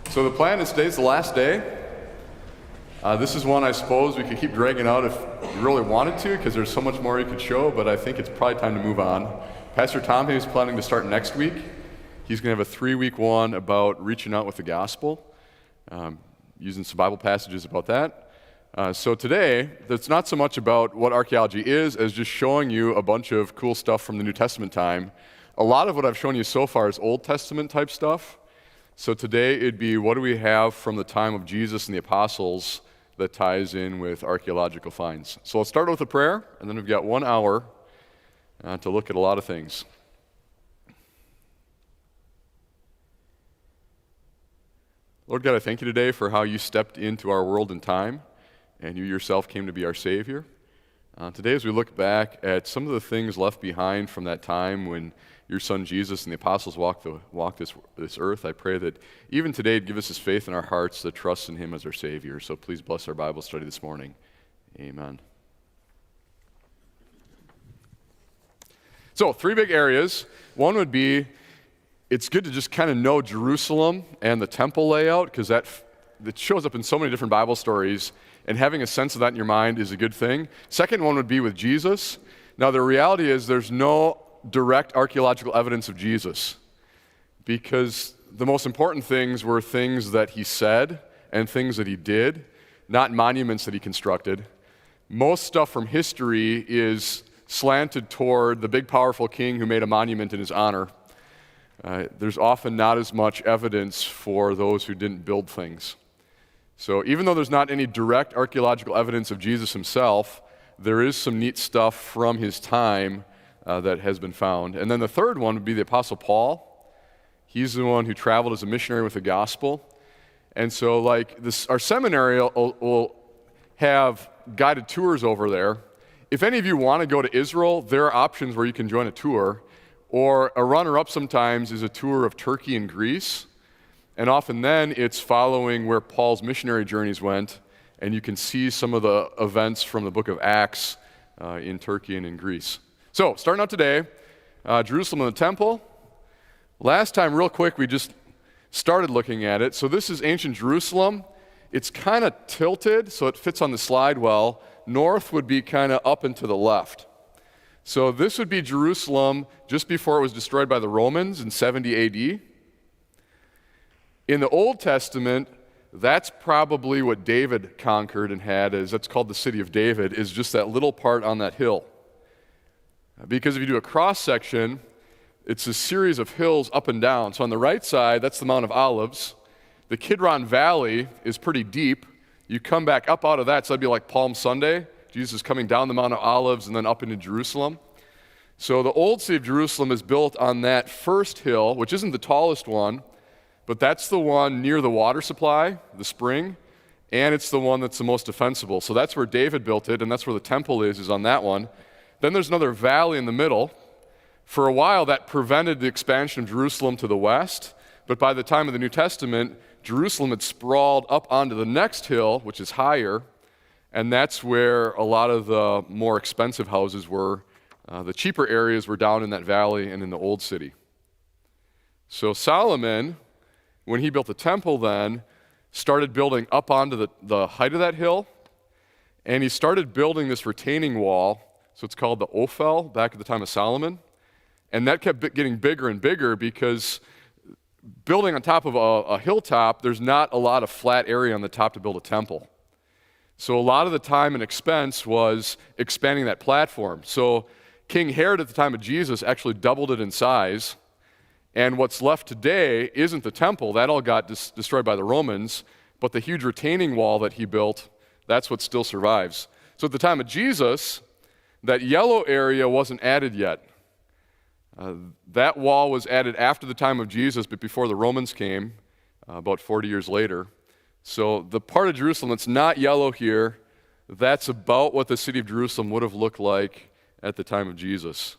So the plan is today's the last day. This is one I suppose we could keep dragging out if you really wanted to, because there's so much more you could show, but I think it's probably time to move on. Pastor Tom is planning to start next week. He's going to have a 3-week one about reaching out with the gospel, using some Bible passages about that. So today, it's not so much about what archaeology is as just showing you a bunch of cool stuff from the New Testament time. A lot of what I've shown you so far is Old Testament type stuff. So today it'd be, what do we have from the time of Jesus and the apostles that ties in with archaeological finds. So let's start with a prayer, and then we've got 1 hour to look at a lot of things. Lord God, I thank you today for how you stepped into our world and time, and you yourself came to be our Savior. Today, as we look back at some of the things left behind from that time when your son Jesus and the apostles walked this earth, I pray that even today, give us this faith in our hearts to trust in him as our Savior. So please bless our Bible study this morning. Amen. So 3 big areas. One would be, it's good to just kind of know Jerusalem and the temple layout, because that shows up in so many different Bible stories, and having a sense of that in your mind is a good thing. Second one would be with Jesus. Now the reality is there's no direct archaeological evidence of Jesus, because the most important things were things that he said and things that he did, not monuments that he constructed. Most stuff from history is slanted toward the big powerful king who made a monument in his honor. There's often not as much evidence for those who didn't build things. So even though there's not any direct archaeological evidence of Jesus himself, there is some neat stuff from his time that has been found. And then the third one would be the Apostle Paul. He's the one who traveled as a missionary with the gospel. And so our seminary will have guided tours over there. If any of you want to go to Israel, there are options where you can join a tour. Or a runner-up sometimes is a tour of Turkey and Greece. And often then it's following where Paul's missionary journeys went, and you can see some of the events from the book of Acts in Turkey and in Greece. So, starting out today, Jerusalem and the temple. Last time, real quick, we just started looking at it. So this is ancient Jerusalem. It's kind of tilted, so it fits on the slide well. North would be kind of up and to the left. So this would be Jerusalem just before it was destroyed by the Romans in 70 AD. In the Old Testament, that's probably what David conquered and had, that's called the city of David, is just that little part on that hill. Because if you do a cross-section, it's a series of hills up and down. So on the right side, that's the Mount of Olives. The Kidron Valley is pretty deep. You come back up out of that, so that'd be like Palm Sunday. Jesus is coming down the Mount of Olives and then up into Jerusalem. So the old city of Jerusalem is built on that first hill, which isn't the tallest one, but that's the one near the water supply, the spring, and it's the one that's the most defensible. So that's where David built it, and that's where the temple is on that one. Then there's another valley in the middle. For a while, that prevented the expansion of Jerusalem to the west, but by the time of the New Testament, Jerusalem had sprawled up onto the next hill, which is higher, and that's where a lot of the more expensive houses were. The cheaper areas were down in that valley and in the old city. So Solomon, when he built the temple then, started building up onto the height of that hill, and he started building this retaining wall. So it's called the Ophel, back at the time of Solomon. And that kept getting bigger and bigger because building on top of a hilltop, there's not a lot of flat area on the top to build a temple. So a lot of the time and expense was expanding that platform. So King Herod at the time of Jesus actually doubled it in size. And what's left today isn't the temple. That all got destroyed by the Romans. But the huge retaining wall that he built, that's what still survives. So at the time of Jesus, that yellow area wasn't added yet. That wall was added after the time of Jesus, but before the Romans came, about 40 years later. So the part of Jerusalem that's not yellow here, that's about what the city of Jerusalem would have looked like at the time of Jesus.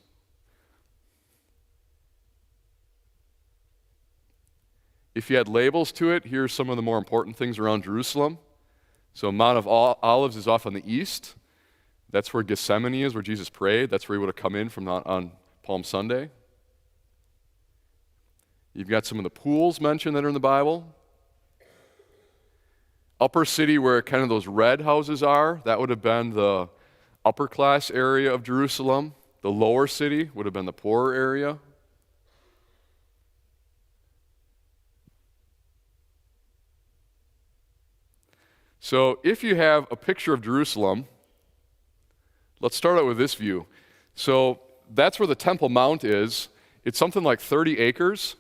If you had labels to it, here's some of the more important things around Jerusalem. So Mount of Olives is off on the east. That's where Gethsemane is, where Jesus prayed. That's where he would have come in from on Palm Sunday. You've got some of the pools mentioned that are in the Bible. upper city where kind of those red houses are, that would have been the upper class area of Jerusalem. The lower city would have been the poorer area. So if you have a picture of Jerusalem, let's start out with this view. So that's where the Temple Mount is. It's something like 30 acres.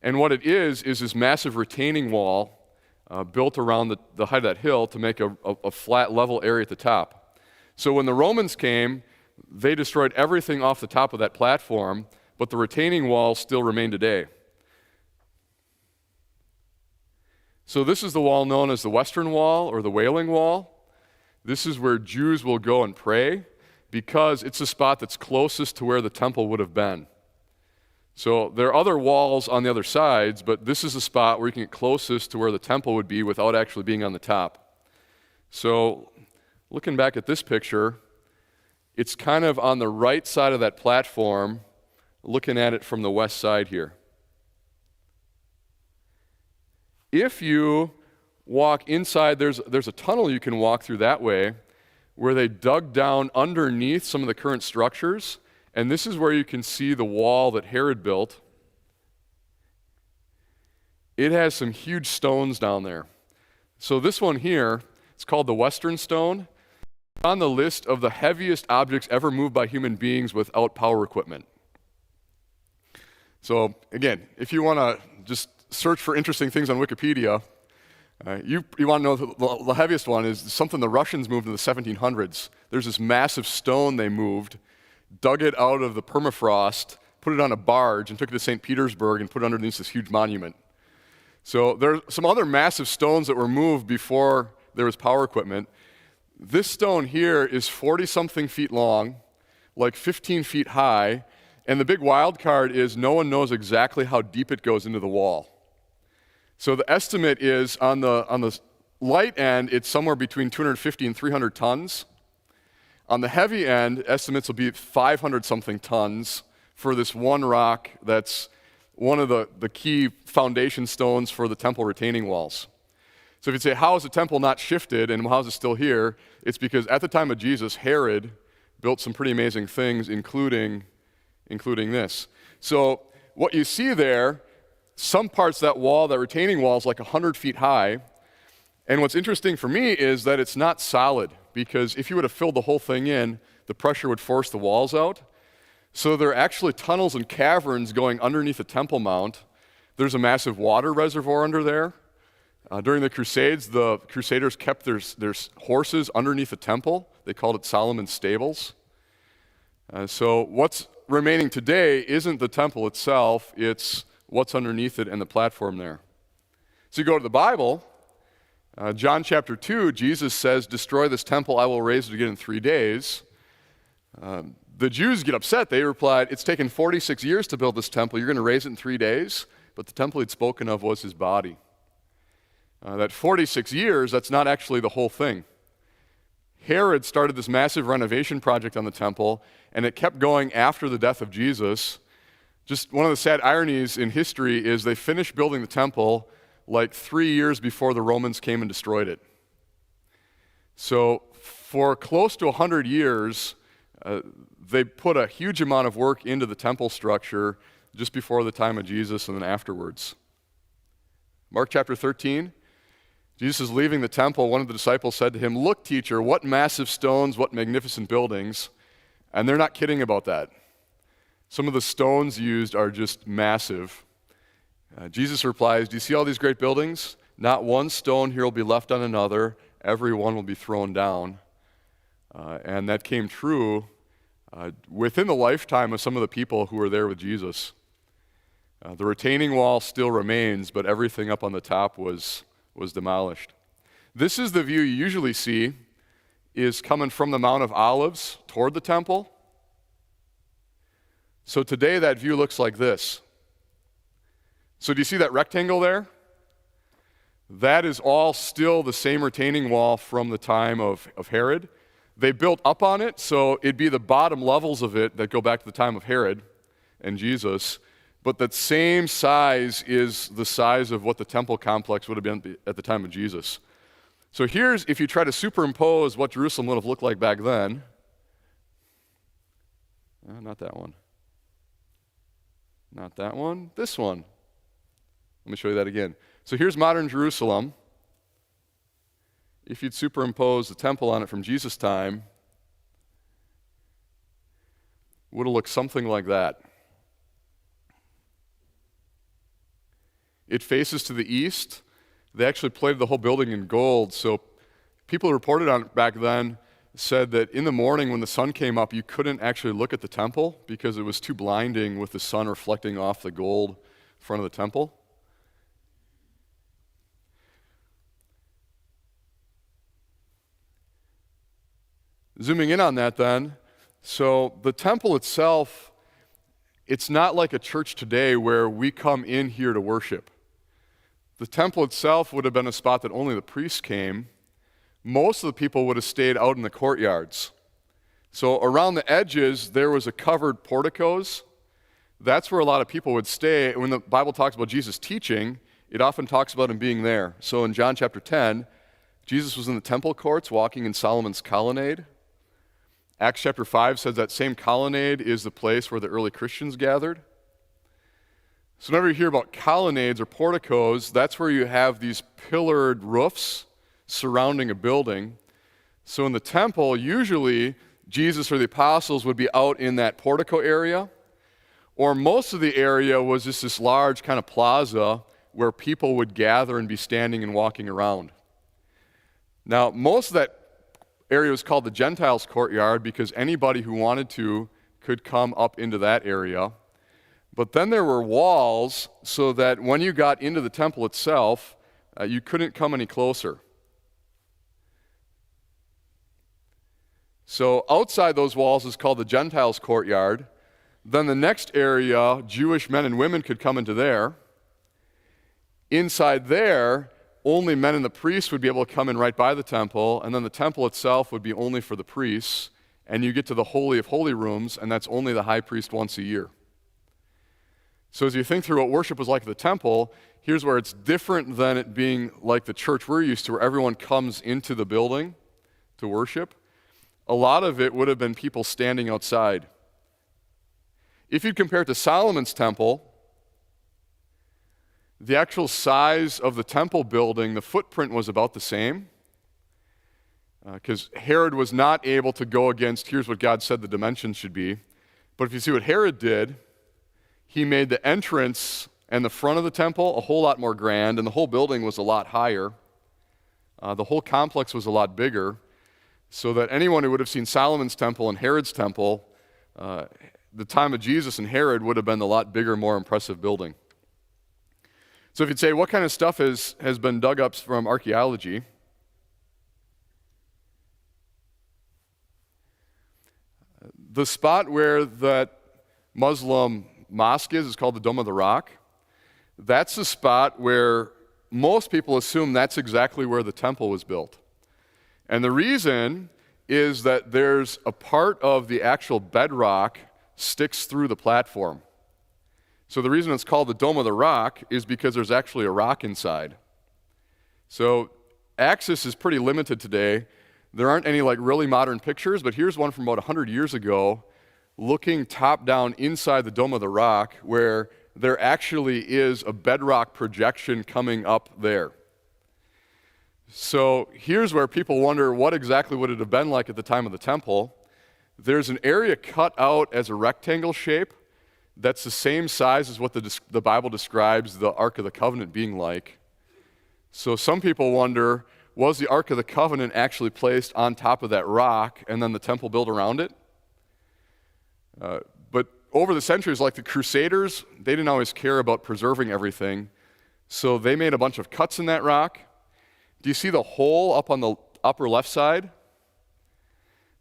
And what it is this massive retaining wall built around the height of that hill to make a flat, level area at the top. So when the Romans came, they destroyed everything off the top of that platform, but the retaining wall still remained today. So this is the wall known as the Western Wall or the Wailing Wall. This is where Jews will go and pray because it's the spot that's closest to where the temple would have been. So there are other walls on the other sides, but this is the spot where you can get closest to where the temple would be without actually being on the top. So looking back at this picture, it's kind of on the right side of that platform, looking at it from the west side here. If you walk inside, there's a tunnel you can walk through that way where they dug down underneath some of the current structures, and this is where you can see the wall that Herod built. It has some huge stones down there. So this one here, it's called the Western Stone. It's on the list of the heaviest objects ever moved by human beings without power equipment. So again, if you want to just search for interesting things on Wikipedia, you want to know the heaviest one is something the Russians moved in the 1700s. There's this massive stone they moved, dug it out of the permafrost, put it on a barge, and took it to St. Petersburg and put it underneath this huge monument. So there's some other massive stones that were moved before there was power equipment. This stone here is 40-something feet long, like 15 feet high, and the big wild card is no one knows exactly how deep it goes into the wall. So the estimate is on the light end, it's somewhere between 250 and 300 tons. On the heavy end, estimates will be 500-something tons for this one rock that's one of the key foundation stones for the temple retaining walls. So if you say, how is the temple not shifted and how is it still here? It's because at the time of Jesus, Herod built some pretty amazing things, including this. So what you see there, some parts of that wall, that retaining wall, is like 100 feet high. And what's interesting for me is that it's not solid, because if you would have filled the whole thing in, the pressure would force the walls out. So there are actually tunnels and caverns going underneath the Temple Mount. There's a massive water reservoir under there. During the Crusades, the Crusaders kept their horses underneath the temple. They called it Solomon's Stables. So what's remaining today isn't the temple itself, it's what's underneath it and the platform there. So you go to the Bible, John chapter 2, Jesus says, destroy this temple, I will raise it again in 3 days. The Jews get upset. They replied, it's taken 46 years to build this temple. You're going to raise it in 3 days? But the temple he'd spoken of was his body. That 46 years, that's not actually the whole thing. Herod started this massive renovation project on the temple, and it kept going after the death of Jesus. Just one of the sad ironies in history is they finished building the temple like 3 years before the Romans came and destroyed it. So for close to 100 years, they put a huge amount of work into the temple structure just before the time of Jesus and then afterwards. Mark chapter 13, Jesus is leaving the temple. One of the disciples said to him, look, teacher, what massive stones, what magnificent buildings. And they're not kidding about that. Some of the stones used are just massive. Jesus replies, do you see all these great buildings? Not one stone here will be left on another. Every one will be thrown down. And that came true within the lifetime of some of the people who were there with Jesus. The retaining wall still remains, but everything up on the top was demolished. This is the view you usually see, is coming from the Mount of Olives toward the temple. So today that view looks like this. So do you see that rectangle there? That is all still the same retaining wall from the time of Herod. They built up on it, so it'd be the bottom levels of it that go back to the time of Herod and Jesus. But that same size is the size of what the temple complex would have been at the time of Jesus. So here's, if you try to superimpose what Jerusalem would have looked like back then. Not that one. Not that one. This one. Let me show you that again. So here's modern Jerusalem. If you'd superimpose the temple on it from Jesus' time, it would have looked something like that. It faces to the east. They actually plated the whole building in gold, so people who reported on it back then said that in the morning when the sun came up, you couldn't actually look at the temple because it was too blinding with the sun reflecting off the gold in front of the temple. Zooming in on that then, so the temple itself, it's not like a church today where we come in here to worship. The temple itself would have been a spot that only the priests came. Most of the people would have stayed out in the courtyards. So around the edges, there was a covered porticos. That's where a lot of people would stay. When the Bible talks about Jesus teaching, it often talks about him being there. So in John chapter 10, Jesus was in the temple courts walking in Solomon's colonnade. Acts chapter 5 says that same colonnade is the place where the early Christians gathered. So whenever you hear about colonnades or porticos, that's where you have these pillared roofs surrounding a building. So in the temple, usually Jesus or the apostles would be out in that portico area, or most of the area was just this large kind of plaza where people would gather and be standing and walking around. Now, most of that area was called the Gentiles' courtyard because anybody who wanted to could come up into that area. But then there were walls so that when you got into the temple itself, you couldn't come any closer. So outside those walls is called the Gentiles' courtyard. Then the next area, Jewish men and women could come into there. Inside there, only men and the priests would be able to come in right by the temple, and then the temple itself would be only for the priests, and you get to the Holy of Holy rooms, and that's only the high priest once a year. So as you think through what worship was like at the temple, here's where it's different than it being like the church we're used to, where everyone comes into the building to worship. A lot of it would have been people standing outside. If you compare it to Solomon's temple, the actual size of the temple building, the footprint was about the same, because Herod was not able to go against, here's what God said the dimensions should be. But if you see what Herod did, he made the entrance and the front of the temple a whole lot more grand, and the whole building was a lot higher. The whole complex was a lot bigger, so that anyone who would have seen Solomon's temple and Herod's temple, the time of Jesus and Herod would have been a lot bigger, more impressive building. So if you'd say, what kind of stuff has been dug up from archaeology? The spot where that Muslim mosque is called the Dome of the Rock. That's the spot where most people assume that's exactly where the temple was built. And the reason is that there's a part of the actual bedrock sticks through the platform. So the reason it's called the Dome of the Rock is because there's actually a rock inside. So access is pretty limited today. There aren't any like really modern pictures, but here's one from about 100 years ago, looking top down inside the Dome of the Rock, where there actually is a bedrock projection coming up there. So here's where people wonder, what exactly would it have been like at the time of the temple? There's an area cut out as a rectangle shape that's the same size as what the Bible describes the Ark of the Covenant being like. So some people wonder, was the Ark of the Covenant actually placed on top of that rock and then the temple built around it? But over the centuries, like the Crusaders, they didn't always care about preserving everything. So they made a bunch of cuts in that rock. Do you see the hole up on the upper left side?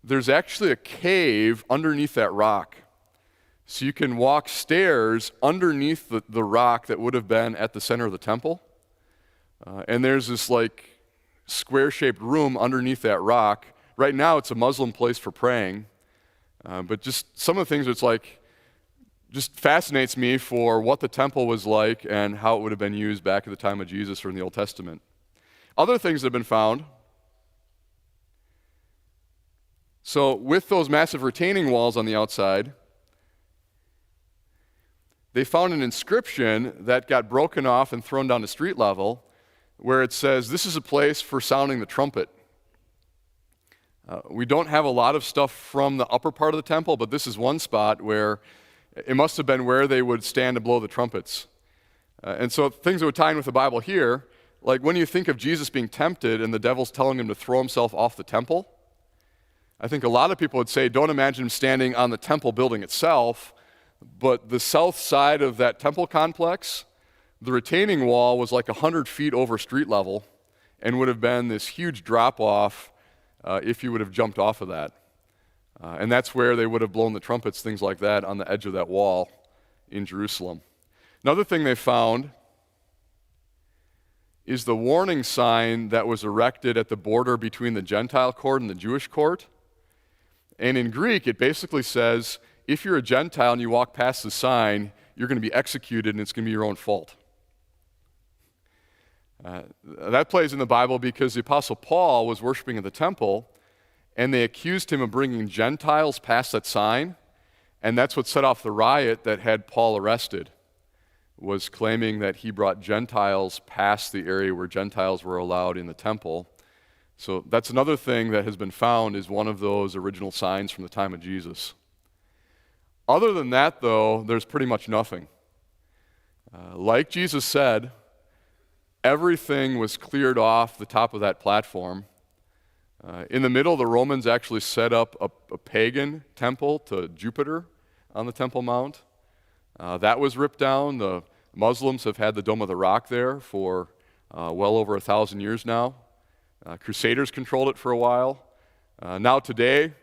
There's actually a cave underneath that rock. So you can walk stairs underneath the rock that would have been at the center of the temple. And there's this like square-shaped room underneath that rock. Right now it's a Muslim place for praying. But just some of the things, it's like, just fascinates me for what the temple was like and how it would have been used back at the time of Jesus or in the Old Testament. Other things that have been found, So with those massive retaining walls on the outside, they found an inscription that got broken off and thrown down to street level where it says, "This is a place for sounding the trumpet." We don't have a lot of stuff from the upper part of the temple, but this is one spot where it must have been where they would stand to blow the trumpets. And so things that would tie in with the Bible here, like when you think of Jesus being tempted and the devil's telling him to throw himself off the temple, I think a lot of people would say, don't imagine him standing on the temple building itself, but the south side of that temple complex, the retaining wall was like 100 feet over street level and would have been this huge drop-off if you would have jumped off of that. And that's where they would have blown the trumpets, things like that, on the edge of that wall in Jerusalem. Another thing they found is the warning sign that was erected at the border between the Gentile court and the Jewish court. And in Greek, it basically says, if you're a Gentile and you walk past the sign, you're going to be executed and it's going to be your own fault. That plays in the Bible because the Apostle Paul was worshiping at the temple, and they accused him of bringing Gentiles past that sign, and that's what set off the riot that had Paul arrested, was claiming that he brought Gentiles past the area where Gentiles were allowed in the temple. So that's another thing that has been found is one of those original signs from the time of Jesus. Other than that, though, there's pretty much nothing. Like Jesus said, everything was cleared off the top of that platform. In the middle, the Romans actually set up a pagan temple to Jupiter on the Temple Mount. That was ripped down. The Muslims have had the Dome of the Rock there for well over 1,000 years now. Crusaders controlled it for a while. Now today,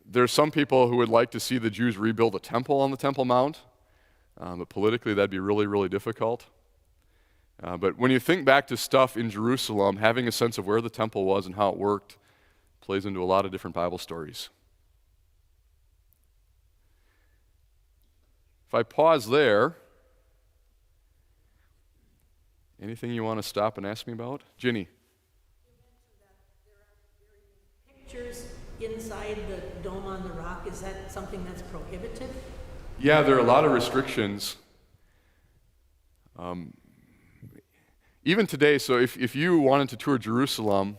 there's some people who would like to see the Jews rebuild a temple on the Temple Mount, but politically that'd be really, really difficult. But when you think back to stuff in Jerusalem, having a sense of where the temple was and how it worked plays into a lot of different Bible stories. If I pause there, anything you want to stop and ask me about? Ginny? Pictures inside the Dome on the Rock, is that something that's prohibited? Yeah, there are a lot of restrictions. Even today, so if you wanted to tour Jerusalem,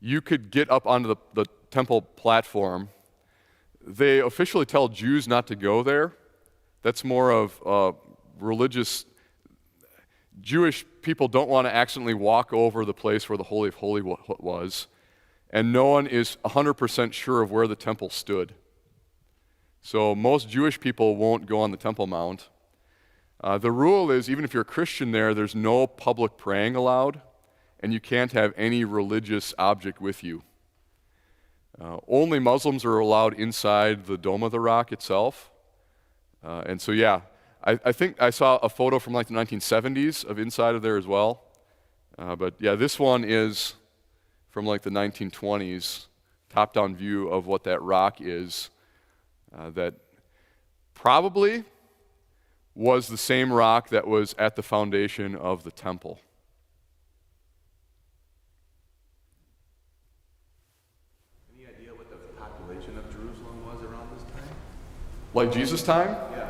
you could get up onto the temple platform. They officially tell Jews not to go there. That's more of religious. Jewish people don't want to accidentally walk over the place where the Holy of Holies was, and no one is 100% sure of where the temple stood. So most Jewish people won't go on the Temple Mount. The rule is, even if you're a Christian there, there's no public praying allowed, and you can't have any religious object with you. Only Muslims are allowed inside the Dome of the Rock itself. And so, yeah, I think I saw a photo from like the 1970s of inside of there as well. But yeah, this one is from like the 1920s, top-down view of what that rock is, that probably was the same rock that was at the foundation of the temple. Any idea what the population of Jerusalem was around this time? Like Jesus' time? Yeah.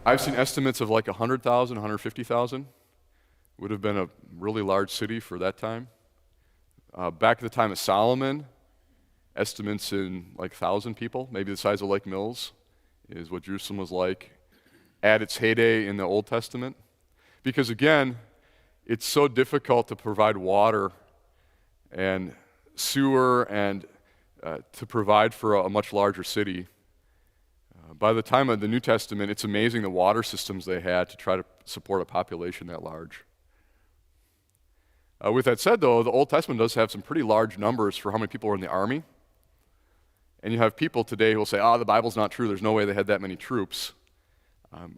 I've seen estimates of like 100,000, 150,000. Would have been a really large city for that time. Back at the time of Solomon, estimates in like 1,000 people, maybe the size of Lake Mills, is what Jerusalem was like at its heyday in the Old Testament. Because again, it's so difficult to provide water and sewer and to provide for a much larger city. By the time of the New Testament, it's amazing the water systems they had to try to support a population that large. With that said, though, the Old Testament does have some pretty large numbers for how many people were in the army. And you have people today who will say, the Bible's not true. There's no way they had that many troops.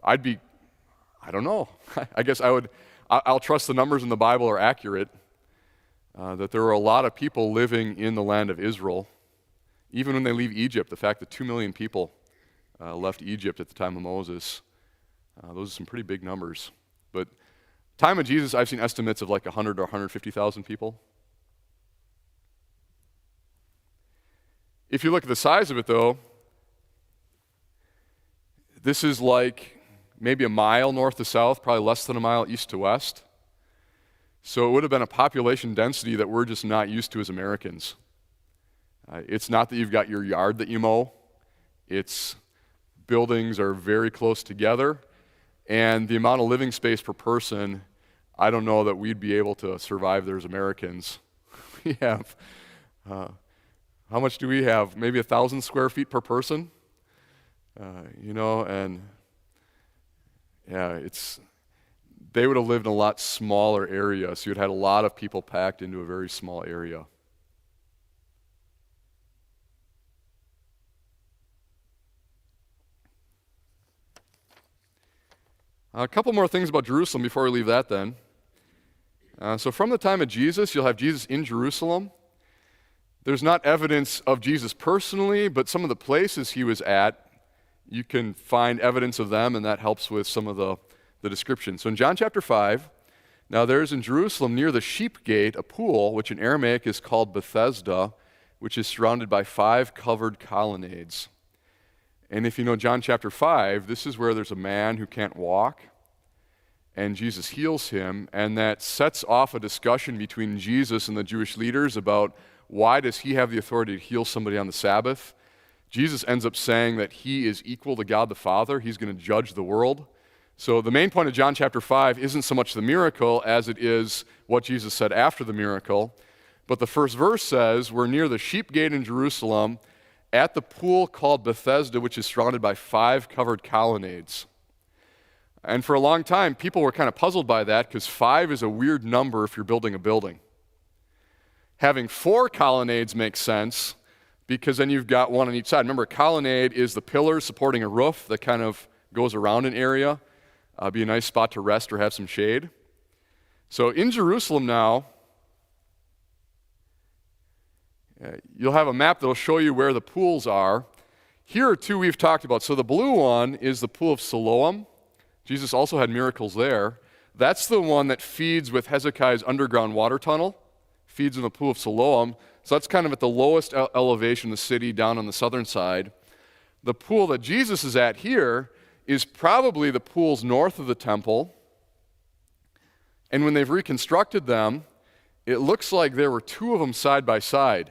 I don't know. I guess I'll trust the numbers in the Bible are accurate, that there were a lot of people living in the land of Israel. Even when they leave Egypt, the fact that 2 million people left Egypt at the time of Moses, those are some pretty big numbers. But time of Jesus, I've seen estimates of like 100 or 150,000 people. If you look at the size of it, though, this is like maybe a mile north to south, probably less than a mile east to west. So it would have been a population density that we're just not used to as Americans. It's not that you've got your yard that you mow. It's buildings are very close together, and the amount of living space per person, I don't know that we'd be able to survive there as Americans. We have, how much do we have? Maybe 1,000 square feet per person? And yeah, they would have lived in a lot smaller area, so you'd had a lot of people packed into a very small area. A couple more things about Jerusalem before we leave that then. So from the time of Jesus, you'll have Jesus in Jerusalem. There's not evidence of Jesus personally, but some of the places he was at, you can find evidence of them, and that helps with some of the description. So in John chapter 5, now there's in Jerusalem near the sheep gate a pool, which in Aramaic is called Bethesda, which is surrounded by 5 covered colonnades. And if you know John chapter 5, this is where there's a man who can't walk, and Jesus heals him, and that sets off a discussion between Jesus and the Jewish leaders about why does he have the authority to heal somebody on the Sabbath. Jesus ends up saying that he is equal to God the Father. He's going to judge the world. So the main point of John chapter 5 isn't so much the miracle as it is what Jesus said after the miracle. But the first verse says, we're near the sheep gate in Jerusalem at the pool called Bethesda, which is surrounded by 5 covered colonnades. And for a long time, people were kind of puzzled by that because 5 is a weird number if you're building a building. Having 4 colonnades makes sense because then you've got one on each side. Remember, a colonnade is the pillars supporting a roof that kind of goes around an area. Be a nice spot to rest or have some shade. So in Jerusalem now, you'll have a map that will show you where the pools are. Here are 2 we've talked about. So the blue one is the pool of Siloam. Jesus also had miracles there. That's the one that feeds with Hezekiah's underground water tunnel, feeds in the pool of Siloam. So that's kind of at the lowest elevation of the city down on the southern side. The pool that Jesus is at here is probably the pools north of the temple. And when they've reconstructed them, it looks like there were 2 of them side by side,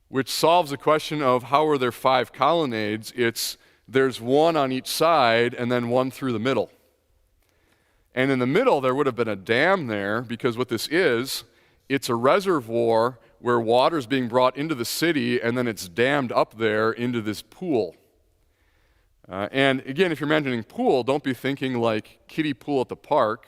which solves the question of how are there 5 colonnades. There's one on each side and then one through the middle. And in the middle, there would have been a dam there because what this is, it's a reservoir where water is being brought into the city and then it's dammed up there into this pool. And again, if you're imagining pool, don't be thinking like kiddie pool at the park.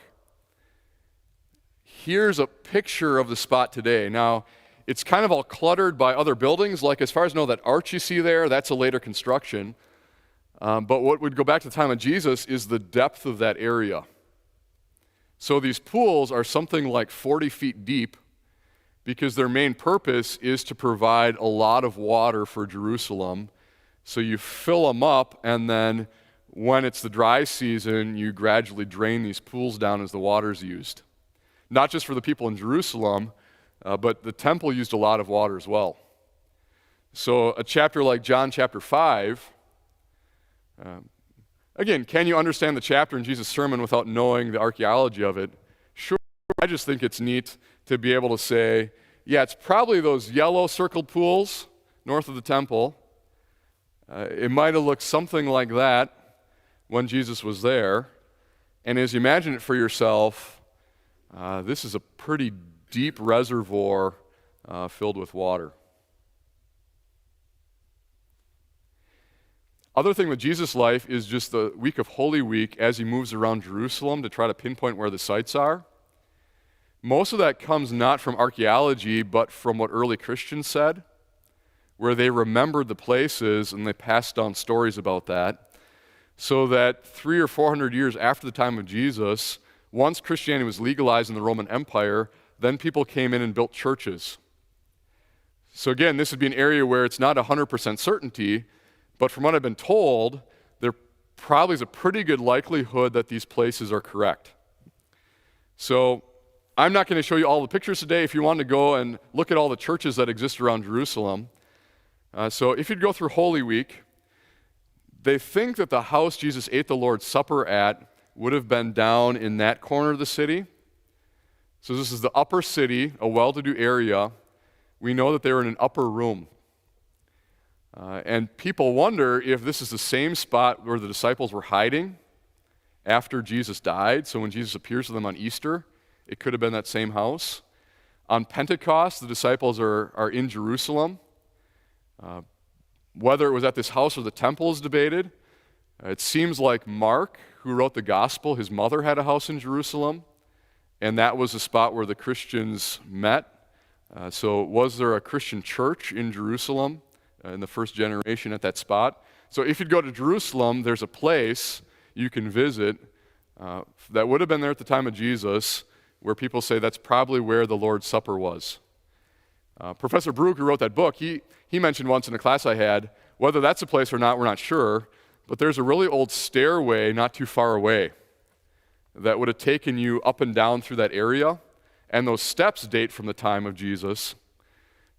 Here's a picture of the spot today. Now, it's kind of all cluttered by other buildings. Like as far as I know, that arch you see there, that's a later construction. But what would go back to the time of Jesus is the depth of that area. So these pools are something like 40 feet deep because their main purpose is to provide a lot of water for Jerusalem. So you fill them up, and then when it's the dry season, you gradually drain these pools down as the water's used. Not just for the people in Jerusalem, but the temple used a lot of water as well. So a chapter like John chapter 5, again, can you understand the chapter in Jesus' sermon without knowing the archaeology of it? Sure, I just think it's neat to be able to say, yeah, it's probably those yellow circled pools north of the temple. It might have looked something like that when Jesus was there. And as you imagine it for yourself, this is a pretty deep reservoir filled with water. Other thing with Jesus' life is just the week of Holy Week as he moves around Jerusalem to try to pinpoint where the sites are. Most of that comes not from archaeology, but from what early Christians said, where they remembered the places and they passed down stories about that, so that 300 or 400 years after the time of Jesus, once Christianity was legalized in the Roman Empire, then people came in and built churches. So again, this would be an area where it's not 100% certainty, but from what I've been told, there probably is a pretty good likelihood that these places are correct. So I'm not going to show you all the pictures today. If you want to go and look at all the churches that exist around Jerusalem, So if you'd go through Holy Week, they think that the house Jesus ate the Lord's Supper at would have been down in that corner of the city. So this is the upper city, a well-to-do area. We know that they were in an upper room. And people wonder if this is the same spot where the disciples were hiding after Jesus died. So when Jesus appears to them on Easter, it could have been that same house. On Pentecost, the disciples are in Jerusalem. Whether it was at this house or the temple is debated. It seems like Mark, who wrote the gospel, his mother had a house in Jerusalem, and that was the spot where the Christians met. So was there a Christian church in Jerusalem in the first generation at that spot? So if you'd go to Jerusalem, there's a place you can visit that would have been there at the time of Jesus, where people say that's probably where the Lord's Supper was. Professor Brugge, who wrote that book, he mentioned once in a class I had, whether that's a place or not, we're not sure, but there's a really old stairway not too far away that would have taken you up and down through that area, and those steps date from the time of Jesus.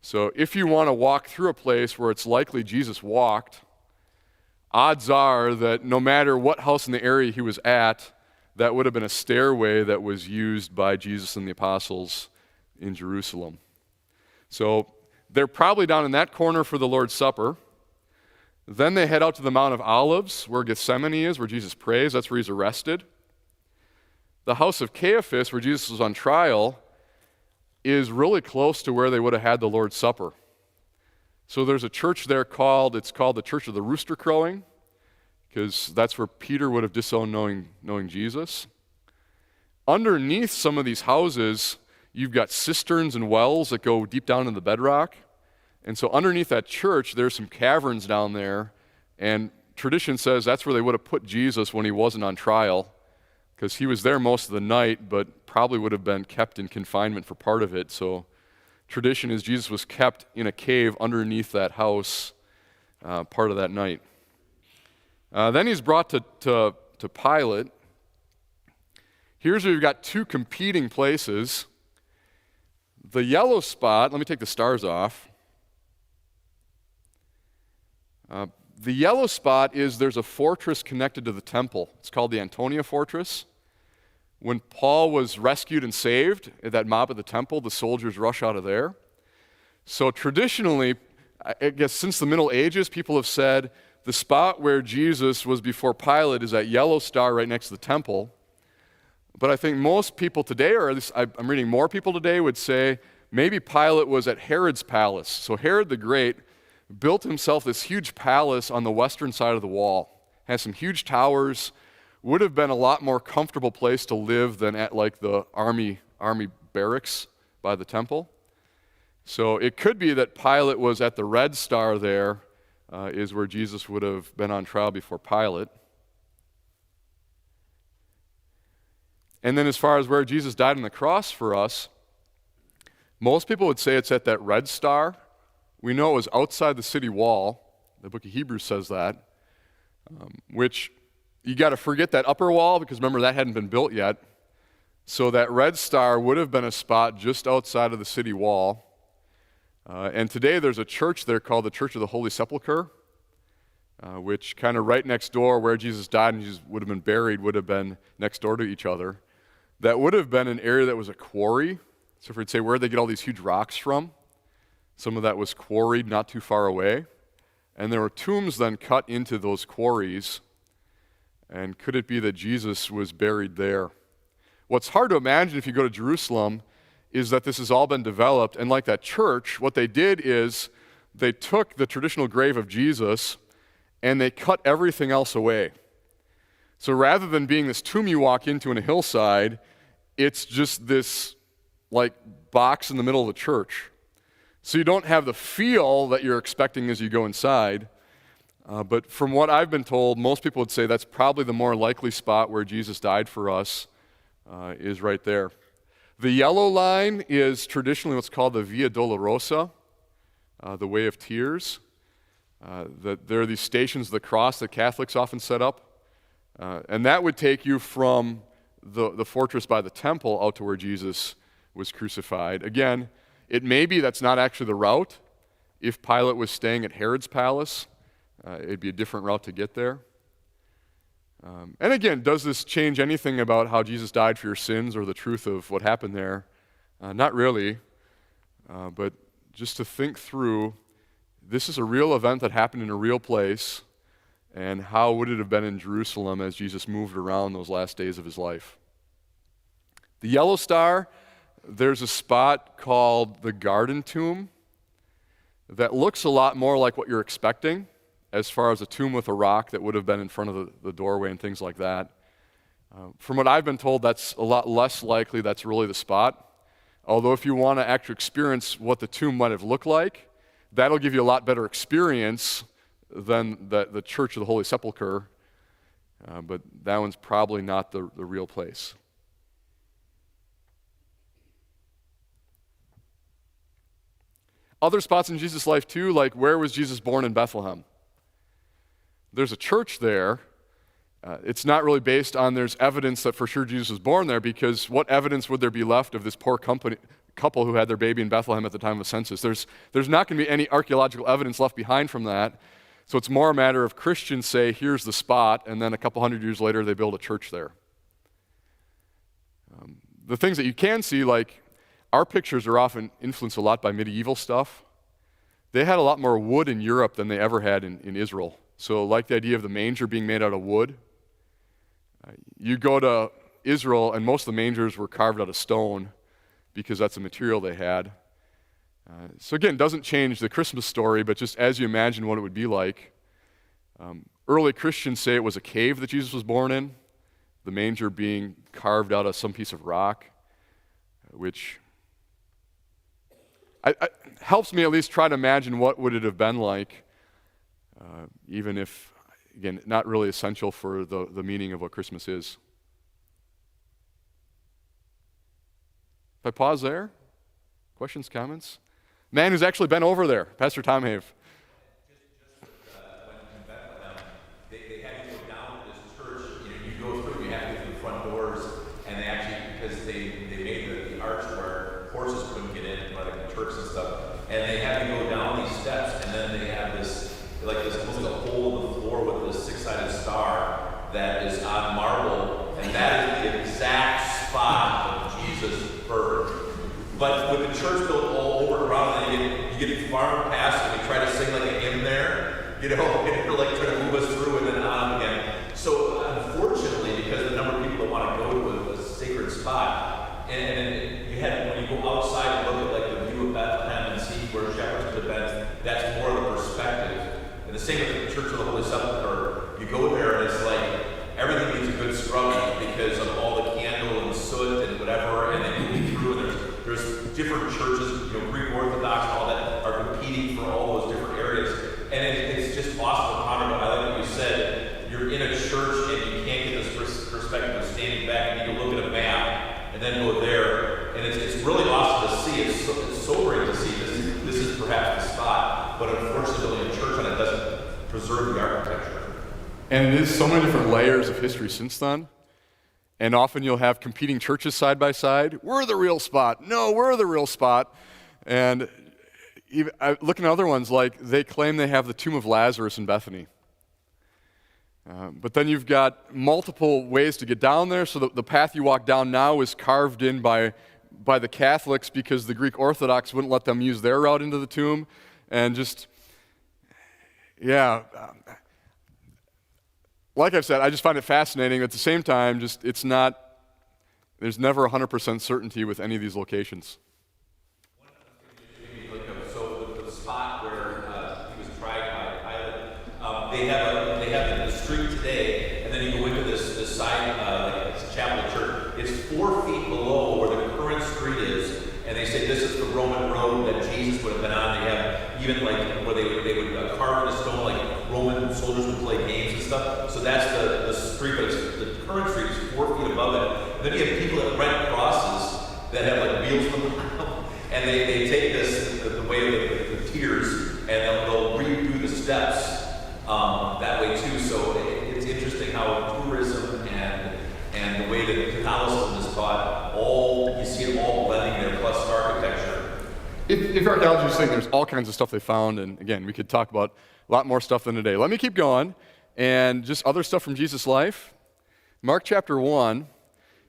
So if you want to walk through a place where it's likely Jesus walked, odds are that no matter what house in the area he was at, that would have been a stairway that was used by Jesus and the apostles in Jerusalem. So they're probably down in that corner for the Lord's Supper. Then they head out to the Mount of Olives, where Gethsemane is, where Jesus prays. That's where he's arrested. The house of Caiaphas, where Jesus was on trial, is really close to where they would have had the Lord's Supper. So there's a church there called the Church of the Rooster Crowing, because that's where Peter would have disowned knowing Jesus. Underneath some of these houses, you've got cisterns and wells that go deep down in the bedrock. And so underneath that church, there's some caverns down there, and tradition says that's where they would have put Jesus when he wasn't on trial, because he was there most of the night, but probably would have been kept in confinement for part of it. So tradition is Jesus was kept in a cave underneath that house part of that night. Then he's brought to Pilate. Here's where you've got two competing places. The yellow spot, let me take the stars off. The yellow spot is there's a fortress connected to the temple. It's called the Antonia Fortress. When Paul was rescued and saved at that mob at the temple, the soldiers rush out of there. So traditionally, I guess since the Middle Ages, people have said the spot where Jesus was before Pilate is that yellow star right next to the temple. But I think most people today, or at least I'm reading more people today, would say maybe Pilate was at Herod's palace. So Herod the Great built himself this huge palace on the western side of the wall. Has some huge towers. Would have been a lot more comfortable place to live than at like the army barracks by the temple. So it could be that Pilate was at the red star there, is where Jesus would have been on trial before Pilate. And then as far as where Jesus died on the cross for us, most people would say it's at that red star. We know it was outside the city wall. The book of Hebrews says that, which you got to forget that upper wall, because remember that hadn't been built yet. So that red star would have been a spot just outside of the city wall. And today there's a church there called the Church of the Holy Sepulchre, which kind of right next door where Jesus died and Jesus would have been buried would have been next door to each other. That would have been an area that was a quarry. So if we'd say where did they get all these huge rocks from, some of that was quarried not too far away. And there were tombs then cut into those quarries. And could it be that Jesus was buried there? What's hard to imagine if you go to Jerusalem is that this has all been developed. And like that church, what they did is they took the traditional grave of Jesus and they cut everything else away. So rather than being this tomb you walk into in a hillside, it's just this like box in the middle of the church. So you don't have the feel that you're expecting as you go inside. But from what I've been told, most people would say that's probably the more likely spot where Jesus died for us, is right there. The yellow line is traditionally what's called the Via Dolorosa, the Way of Tears. There are these stations of the cross that Catholics often set up. And that would take you from the fortress by the temple out to where Jesus was crucified. Again, it may be that's not actually the route. If Pilate was staying at Herod's palace, it'd be a different route to get there. And again, does this change anything about how Jesus died for your sins or the truth of what happened there? Not really, but just to think through, this is a real event that happened in a real place, and how would it have been in Jerusalem as Jesus moved around those last days of his life? The yellow star, there's a spot called the Garden Tomb that looks a lot more like what you're expecting, as far as a tomb with a rock that would have been in front of the doorway and things like that. From what I've been told, that's a lot less likely that's really the spot. Although if you want to actually experience what the tomb might have looked like, that'll give you a lot better experience than the Church of the Holy Sepulchre. But that one's probably not the real place. Other spots in Jesus' life too, like where was Jesus born in Bethlehem? There's a church there. It's not really based on there's evidence that for sure Jesus was born there, because what evidence would there be left of this poor couple who had their baby in Bethlehem at the time of the census? There's not going to be any archaeological evidence left behind from that. So it's more a matter of Christians say, here's the spot, and then a couple hundred years later they build a church there. The things that you can see, like our pictures are often influenced a lot by medieval stuff. They had a lot more wood in Europe than they ever had in Israel. So like the idea of the manger being made out of wood. You go to Israel and most of the mangers were carved out of stone because that's the material they had. So again, it doesn't change the Christmas story, but just as you imagine what it would be like. Early Christians say it was a cave that Jesus was born in, the manger being carved out of some piece of rock, which helps me at least try to imagine what would it have been like. Even if, again, not really essential for the meaning of what Christmas is. If I pause there, questions, comments? Man who's actually been over there, Pastor Tom Have. When in Bethlehem, they had to go down to this church. You go through, you have to get to the front doors, and they actually, because they made the arch where horses couldn't get in, like the Turks and stuff, and they had to go down these steps, and then they have this almost like a hole in the floor with this six-sided star that is on marble, and that is the exact spot of Jesus' birth. But with the church built all over around, and you get far past, and they try to sing like a hymn there, and they're like trying to move us through and then on again. So unfortunately, because the number of people that want to go to a sacred spot, and you had, when you go outside and look at like the view of Bethlehem and see where shepherds could have been, that's more of the perspective. And the same with the Church of the Holy Sepulchre. You go there and it's like everything needs a good scrubbing because of all the candle and soot and whatever, and then you go through and there's different churches, Greek Orthodox and all that are competing for all those different areas. And it's just awesome to ponder, but I like what you said, you're in a church and you can't get this perspective of standing back, and you can look at a map and then go there. And it's really awesome to see. It's sobering to see this is perhaps the spot, but unfortunately a church on it doesn't preserve the architecture. And it is so many different layers of history since then. And often you'll have competing churches side by side. We're the real spot. No, we're the real spot. And even, looking at other ones, like they claim they have the tomb of Lazarus in Bethany. But then you've got multiple ways to get down there. So the path you walk down now is carved in by the Catholics because the Greek Orthodox wouldn't let them use their route into the tomb. And just, yeah. Like I've said, I just find it fascinating. At the same time, there's never 100% certainty with any of these locations. So the spot where he was tried by Pilate, they have the street today, and then you go into this side, like it's a chapel church. It's 4 feet below where the current street is, and they say this is the Roman road that Jesus would have been on. They have even like where they would carve in the stone, like Roman soldiers would play games and stuff. So that's the street, but the current street is 4 feet above it. And then you have people that rent crosses that have like wheels on them, and they take this the way of the tiers, and they'll redo the steps that way too. So it's interesting how tourism and the way that Catholicism is taught, you see it all blending there, plus architecture. It if archaeology is saying there's all kinds of stuff they found, and again, we could talk about a lot more stuff than today. Let me keep going, and just other stuff from Jesus' life. Mark chapter 1,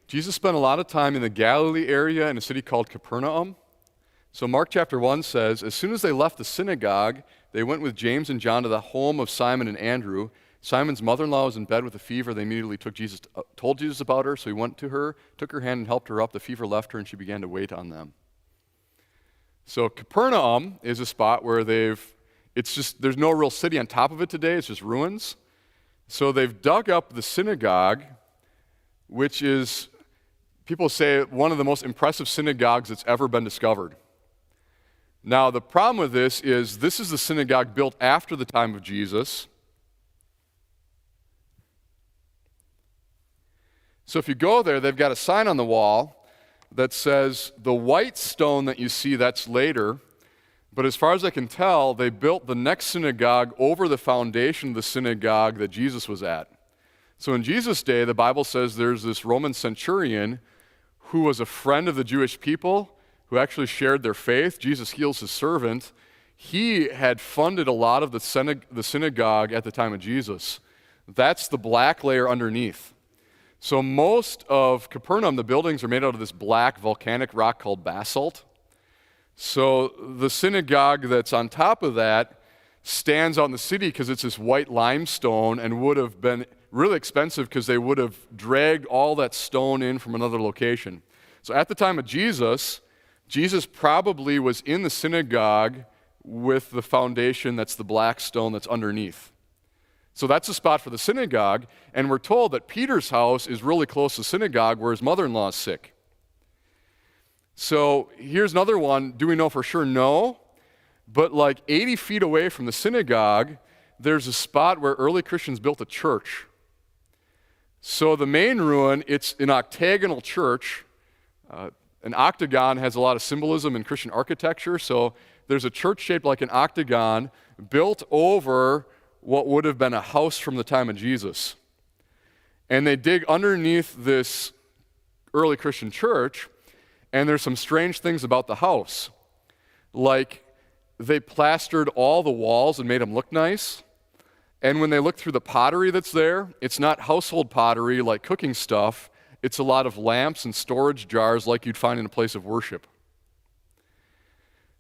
Jesus spent a lot of time in the Galilee area in a city called Capernaum. So Mark chapter 1 says, as soon as they left the synagogue, they went with James and John to the home of Simon and Andrew. Simon's mother-in-law was in bed with a fever. They immediately told Jesus about her, so he went to her, took her hand and helped her up. The fever left her, and she began to wait on them. So Capernaum is a spot where there's no real city on top of it today, it's just ruins. So they've dug up the synagogue, which is, people say, one of the most impressive synagogues that's ever been discovered. Now, the problem with this is the synagogue built after the time of Jesus. So if you go there, they've got a sign on the wall that says, the white stone that you see, that's later. But as far as I can tell, they built the next synagogue over the foundation of the synagogue that Jesus was at. So in Jesus' day, the Bible says there's this Roman centurion who was a friend of the Jewish people, who actually shared their faith. Jesus heals his servant. He had funded a lot of the synagogue at the time of Jesus. That's the black layer underneath. So most of Capernaum, the buildings are made out of this black volcanic rock called basalt. So the synagogue that's on top of that stands out in the city because it's this white limestone and would have been really expensive because they would have dragged all that stone in from another location. So at the time of Jesus, Jesus probably was in the synagogue with the foundation that's the black stone that's underneath. So that's a spot for the synagogue, and we're told that Peter's house is really close to the synagogue where his mother-in-law is sick. So here's another one. Do we know for sure? No. But like 80 feet away from the synagogue, there's a spot where early Christians built a church. So the main ruin, it's an octagonal church. An octagon has a lot of symbolism in Christian architecture, so there's a church shaped like an octagon built over what would have been a house from the time of Jesus. And they dig underneath this early Christian church, and there's some strange things about the house. Like, they plastered all the walls and made them look nice. And when they look through the pottery that's there, it's not household pottery like cooking stuff. It's a lot of lamps and storage jars like you'd find in a place of worship.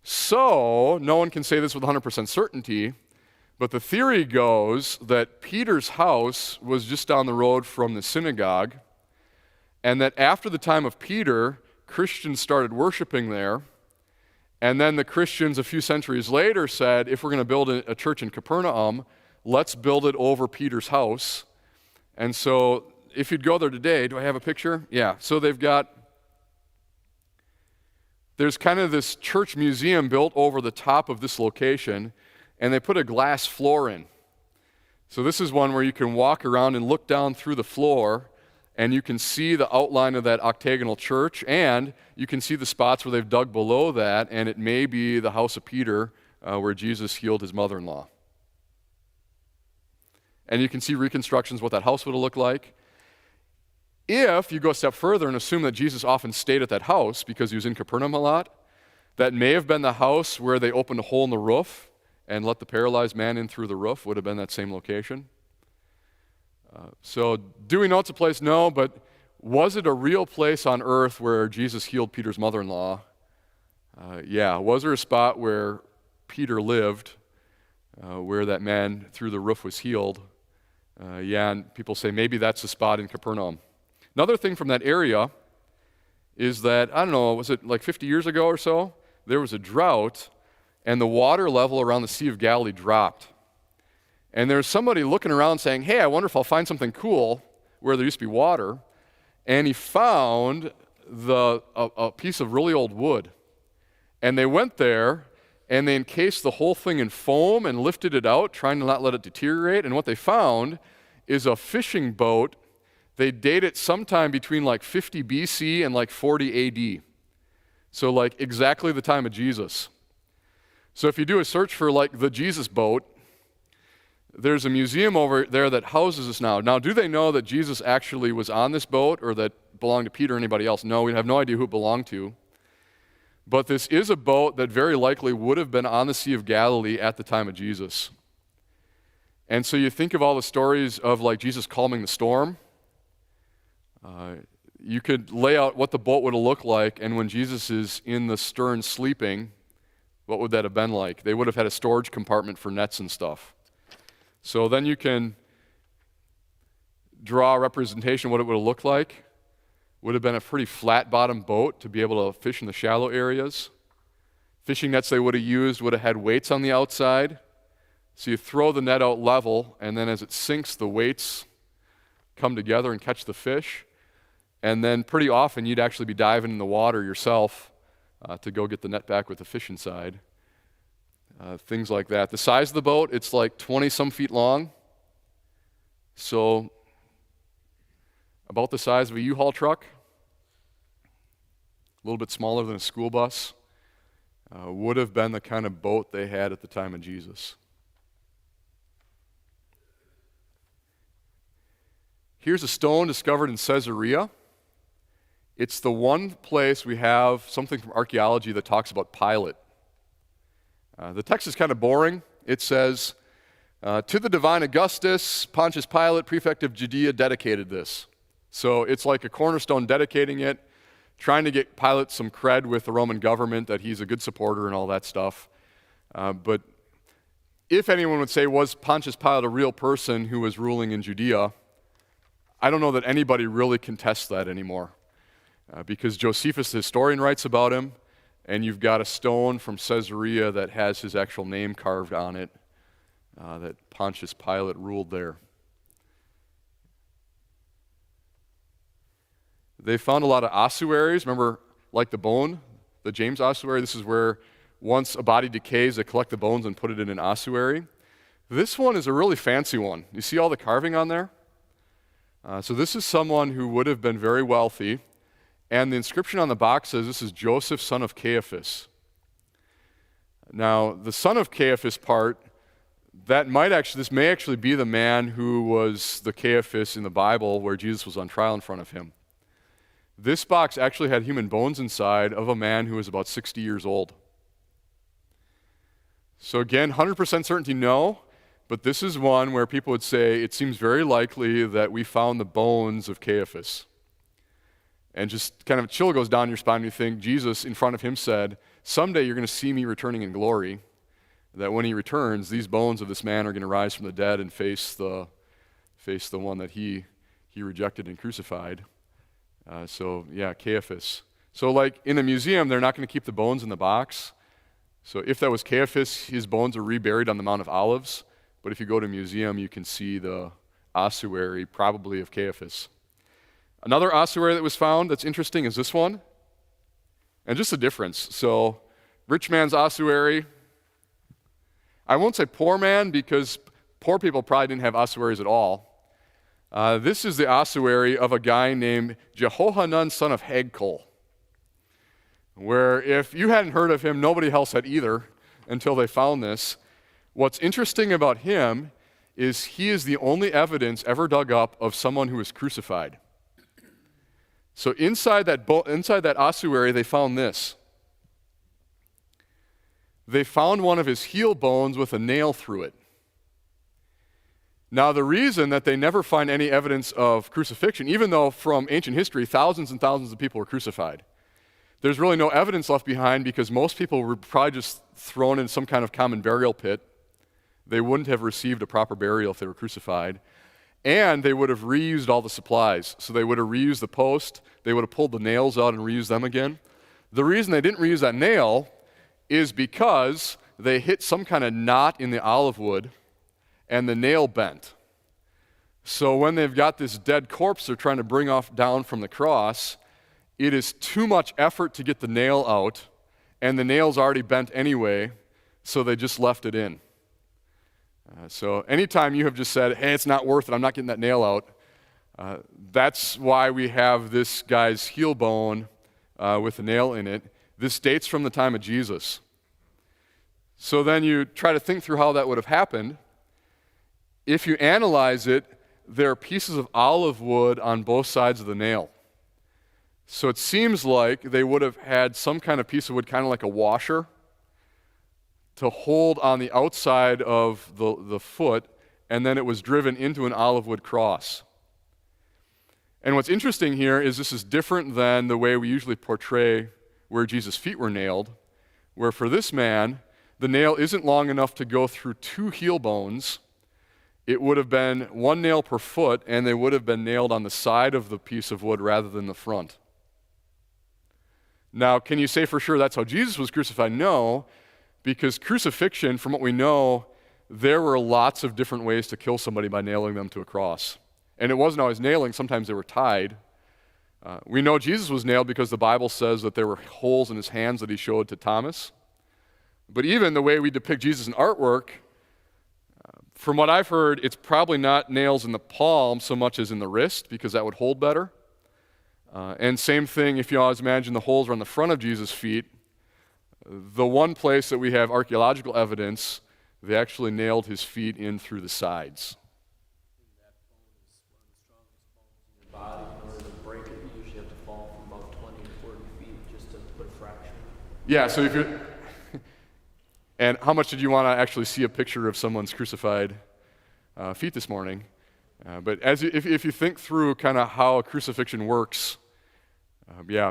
So, no one can say this with 100% certainty, but the theory goes that Peter's house was just down the road from the synagogue, and that after the time of Peter, Christians started worshiping there, and then the Christians a few centuries later said, if we're going to build a church in Capernaum, let's build it over Peter's house. And so, if you'd go there today, do I have a picture? Yeah, so there's kind of this church museum built over the top of this location, and they put a glass floor in. So this is one where you can walk around and look down through the floor, and you can see the outline of that octagonal church, and you can see the spots where they've dug below that, and it may be the house of Peter where Jesus healed his mother-in-law. And you can see reconstructions what that house would have looked like. If you go a step further and assume that Jesus often stayed at that house because he was in Capernaum a lot, that may have been the house where they opened a hole in the roof and let the paralyzed man in through the roof, would have been that same location. So do we know it's a place? No, but was it a real place on earth where Jesus healed Peter's mother-in-law? Yeah. Was there a spot where Peter lived, where that man through the roof was healed? Yeah, and people say maybe that's the spot in Capernaum. Another thing from that area is that, I don't know, was it like 50 years ago or so? There was a drought, and the water level around the Sea of Galilee dropped. And there's somebody looking around saying, hey, I wonder if I'll find something cool where there used to be water. And he found a piece of really old wood. And they went there, and they encased the whole thing in foam and lifted it out, trying to not let it deteriorate. And what they found is a fishing boat. They date it sometime between like 50 BC and like 40 AD. So like exactly the time of Jesus. So if you do a search for like the Jesus boat, there's a museum over there that houses us now. Now, do they know that Jesus actually was on this boat or that belonged to Peter or anybody else? No, we have no idea who it belonged to. But this is a boat that very likely would have been on the Sea of Galilee at the time of Jesus. And so you think of all the stories of like Jesus calming the storm. You could lay out what the boat would have looked like, and when Jesus is in the stern sleeping, what would that have been like? They would have had a storage compartment for nets and stuff. So then you can draw a representation of what it would have looked like. Would have been a pretty flat-bottomed boat to be able to fish in the shallow areas. Fishing nets they would have used would have had weights on the outside. So you throw the net out level, and then as it sinks, the weights come together and catch the fish. And then pretty often you'd actually be diving in the water yourself to go get the net back with the fish inside. Things like that. The size of the boat, it's like 20-some feet long. So about the size of a U-Haul truck. A little bit smaller than a school bus. Would have been the kind of boat they had at the time of Jesus. Here's a stone discovered in Caesarea. It's the one place we have something from archaeology that talks about Pilate. The text is kind of boring. It says, to the divine Augustus, Pontius Pilate, prefect of Judea, dedicated this. So it's like a cornerstone dedicating it, trying to get Pilate some cred with the Roman government, that he's a good supporter and all that stuff. But if anyone would say, was Pontius Pilate a real person who was ruling in Judea, I don't know that anybody really contests that anymore. Because Josephus, the historian, writes about him, and you've got a stone from Caesarea that has his actual name carved on it, that Pontius Pilate ruled there. They found a lot of ossuaries. Remember, like the bone, the James ossuary? This is where once a body decays, they collect the bones and put it in an ossuary. This one is a really fancy one. You see all the carving on there? So this is someone who would have been very wealthy. And the inscription on the box says this is Joseph, son of Caiaphas. Now, the son of Caiaphas part, this may actually be the man who was the Caiaphas in the Bible where Jesus was on trial in front of him. This box actually had human bones inside of a man who was about 60 years old. So again, 100% certainty no, but this is one where people would say it seems very likely that we found the bones of Caiaphas. And just kind of a chill goes down your spine when you think Jesus in front of him said, someday you're going to see me returning in glory, that when he returns, these bones of this man are going to rise from the dead and face the one that he rejected and crucified. Caiaphas. So like in a museum, they're not going to keep the bones in the box. So if that was Caiaphas, his bones are reburied on the Mount of Olives. But if you go to a museum, you can see the ossuary, probably of Caiaphas. Another ossuary that was found that's interesting is this one. And just the difference. So, rich man's ossuary. I won't say poor man because poor people probably didn't have ossuaries at all. This is the ossuary of a guy named Jehohanan, son of Hagkol. Where if you hadn't heard of him, nobody else had either until they found this. What's interesting about him is he is the only evidence ever dug up of someone who was crucified. So inside that ossuary, they found this. They found one of his heel bones with a nail through it. Now, the reason that they never find any evidence of crucifixion, even though from ancient history, thousands and thousands of people were crucified, there's really no evidence left behind because most people were probably just thrown in some kind of common burial pit. They wouldn't have received a proper burial if they were crucified. And they would have reused all the supplies. So they would have reused the post, they would have pulled the nails out and reused them again. The reason they didn't reuse that nail is because they hit some kind of knot in the olive wood and the nail bent. So when they've got this dead corpse they're trying to bring down from the cross, it is too much effort to get the nail out, and the nail's already bent anyway, so they just left it in. So anytime you have just said, hey, it's not worth it, I'm not getting that nail out, that's why we have this guy's heel bone with a nail in it. This dates from the time of Jesus. So then you try to think through how that would have happened. If you analyze it, there are pieces of olive wood on both sides of the nail. So it seems like they would have had some kind of piece of wood, kind of like a washer, to hold on the outside of the foot, and then it was driven into an olive wood cross. And what's interesting here is this is different than the way we usually portray where Jesus' feet were nailed, where for this man, the nail isn't long enough to go through 2 heel bones. It would have been 1 nail per foot, and they would have been nailed on the side of the piece of wood rather than the front. Now, can you say for sure that's how Jesus was crucified? No, because crucifixion, from what we know, there were lots of different ways to kill somebody by nailing them to a cross. And it wasn't always nailing, sometimes they were tied. We know Jesus was nailed because the Bible says that there were holes in his hands that he showed to Thomas. But even the way we depict Jesus in artwork, from what I've heard, it's probably not nails in the palm so much as in the wrist, because that would hold better. And same thing if you always imagine the holes are on the front of Jesus' feet. The one place that we have archaeological evidence, they actually nailed his feet in through the sides. Body, in order to break it, you usually have to fall from about 20 to 40 feet just to put a fracture. Yeah, so if you're... And how much did you want to actually see a picture of someone's crucified feet this morning? But if you think through kind of how a crucifixion works,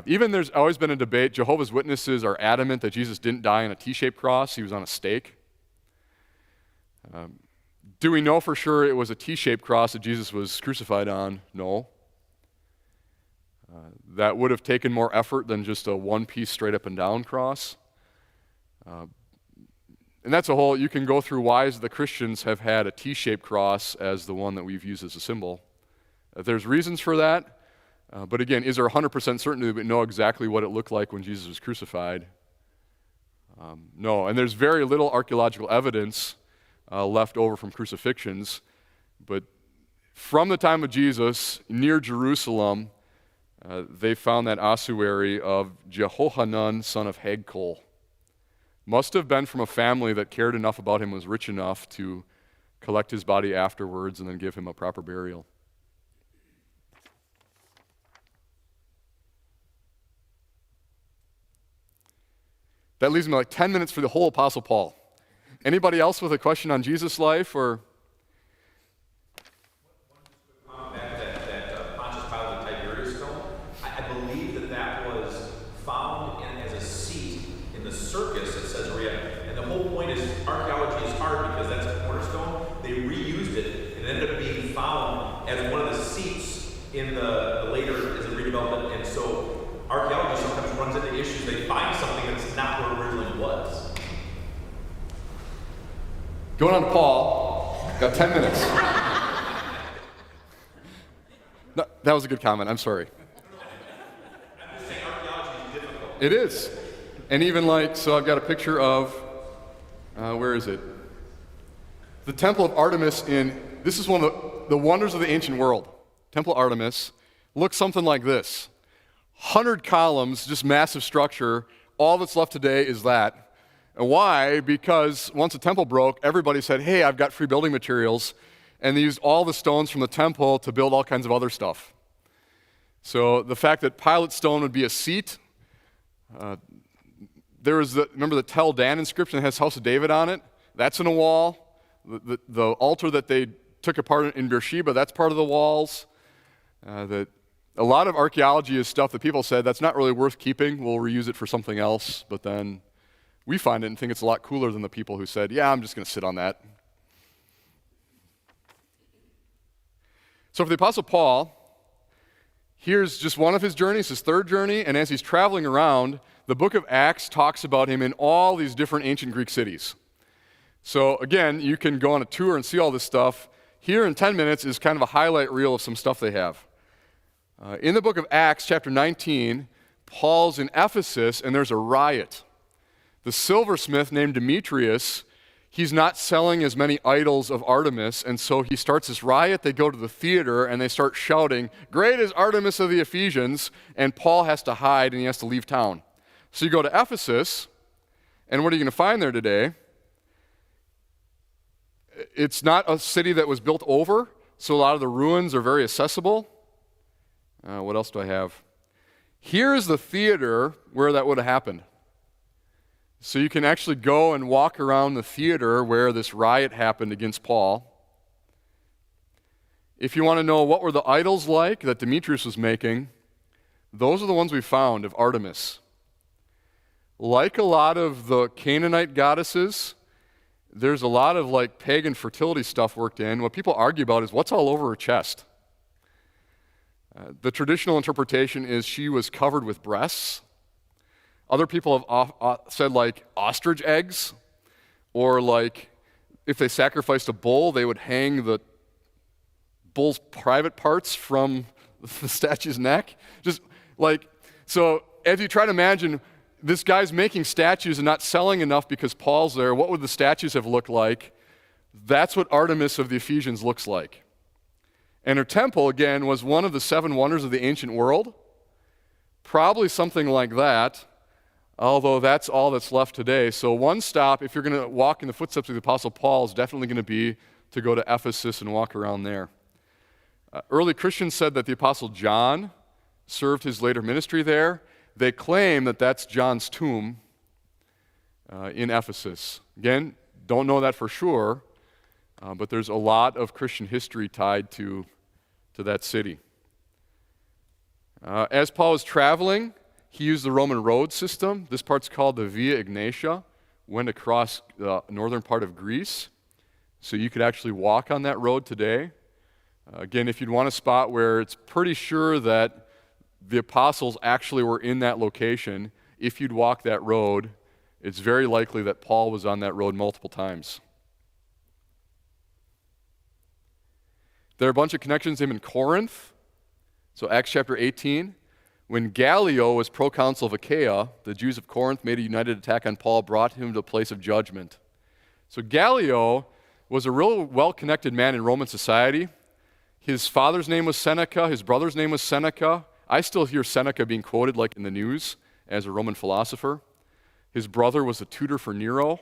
even there's always been a debate. Jehovah's Witnesses are adamant that Jesus didn't die on a T-shaped cross. He was on a stake. Do we know for sure it was a T-shaped cross that Jesus was crucified on? No. That would have taken more effort than just a one-piece straight up and down cross. And that's a whole, you can go through why the Christians have had a T-shaped cross as the one that we've used as a symbol. There's reasons for that, but again, is there 100% certainty that we know exactly what it looked like when Jesus was crucified? No, and there's very little archaeological evidence left over from crucifixions, but from the time of Jesus, near Jerusalem, they found that ossuary of Jehohanan, son of Hagkol. Must have been from a family that cared enough about him, was rich enough to collect his body afterwards and then give him a proper burial. That leaves me like 10 minutes for the whole Apostle Paul. Anybody else with a question on Jesus' life or... That Pontius Pilate and Tiberius stone, I believe that was found as a seat in the circus at Caesarea. And the whole point is archaeology is hard because that's a cornerstone. They reused it and it ended up being found as one of the seats in the later as a redevelopment. And so archaeology sometimes runs into issues. They find something that's not where it originally was. Going on to Paul, got 10 minutes. No, that was a good comment, I'm sorry. I'm just saying archaeology is difficult. It is. And even like, so I've got a picture of, where is it? The Temple of Artemis this is one of the wonders of the ancient world. Temple Artemis looks something like this. 100 columns, just massive structure. All that's left today is that. And why? Because once the temple broke, everybody said, hey, I've got free building materials. And they used all the stones from the temple to build all kinds of other stuff. So the fact that Pilate's stone would be a seat, there was remember the Tel Dan inscription that has House of David on it? That's in a wall. The altar that they took apart in Beersheba, that's part of the walls. A lot of archaeology is stuff that people said, that's not really worth keeping, we'll reuse it for something else, but then we find it and think it's a lot cooler than the people who said, yeah, I'm just going to sit on that. So for the Apostle Paul, here's just one of his journeys, his third journey, and as he's traveling around, the book of Acts talks about him in all these different ancient Greek cities. So again, you can go on a tour and see all this stuff. Here in 10 minutes is kind of a highlight reel of some stuff they have. In the book of Acts, chapter 19, Paul's in Ephesus, and there's a riot. The silversmith named Demetrius, he's not selling as many idols of Artemis, and so he starts this riot. They go to the theater, and they start shouting, great is Artemis of the Ephesians, and Paul has to hide, and he has to leave town. So you go to Ephesus, and what are you going to find there today? It's not a city that was built over, so a lot of the ruins are very accessible. What else do I have? Here's the theater where that would have happened. So you can actually go and walk around the theater where this riot happened against Paul. If you want to know what were the idols like that Demetrius was making, those are the ones we found of Artemis. Like a lot of the Canaanite goddesses, there's a lot of like pagan fertility stuff worked in. What people argue about is what's all over her chest. The traditional interpretation is she was covered with breasts. Other people have said like ostrich eggs, or like if they sacrificed a bull, they would hang the bull's private parts from the statue's neck. Just like, so as you try to imagine, this guy's making statues and not selling enough because Paul's there, what would the statues have looked like? That's what Artemis of the Ephesians looks like. And her temple, again, was one of the 7 wonders of the ancient world. Probably something like that, although that's all that's left today. So one stop, if you're going to walk in the footsteps of the Apostle Paul, is definitely going to be to go to Ephesus and walk around there. Early Christians said that the Apostle John served his later ministry there. They claim that that's John's tomb in Ephesus. Again, don't know that for sure, but there's a lot of Christian history tied to that city. As Paul was traveling, he used the Roman road system. This part's called the Via Egnatia, went across the northern part of Greece. So you could actually walk on that road today. Again, if you'd want a spot where it's pretty sure that the apostles actually were in that location, if you'd walk that road, it's very likely that Paul was on that road multiple times. There are a bunch of connections to him in Corinth. So Acts chapter 18, when Gallio was proconsul of Achaia, the Jews of Corinth made a united attack on Paul, brought him to a place of judgment. So Gallio was a real well-connected man in Roman society. His father's name was Seneca. His brother's name was Seneca. I still hear Seneca being quoted like in the news as a Roman philosopher. His brother was a tutor for Nero.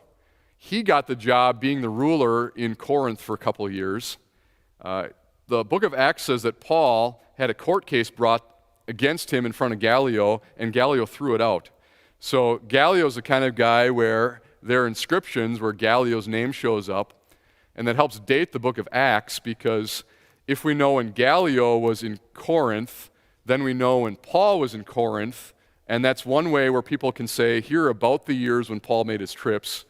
He got the job being the ruler in Corinth for a couple of years. The book of Acts says that Paul had a court case brought against him in front of Gallio, and Gallio threw it out. So Gallio's the kind of guy where there are inscriptions where Gallio's name shows up, and that helps date the book of Acts, because if we know when Gallio was in Corinth, then we know when Paul was in Corinth, and that's one way where people can say, here are about the years when Paul made his trips,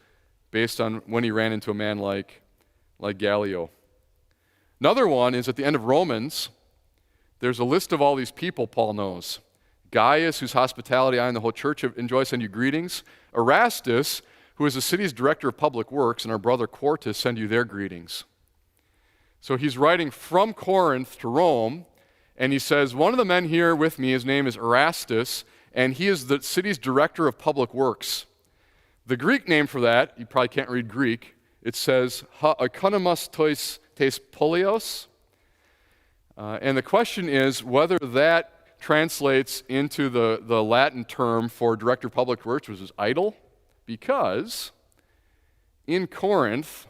based on when he ran into a man like Gallio. Another one is at the end of Romans, there's a list of all these people Paul knows. Gaius, whose hospitality I and the whole church enjoy, send you greetings. Erastus, who is the city's director of public works, and our brother Quartus send you their greetings. So he's writing from Corinth to Rome, and he says, one of the men here with me, his name is Erastus, and he is the city's director of public works. The Greek name for that, you probably can't read Greek, it says ha oikonomos tes polios. And the question is whether that translates into the Latin term for director of public works, which is idle, because in Corinth,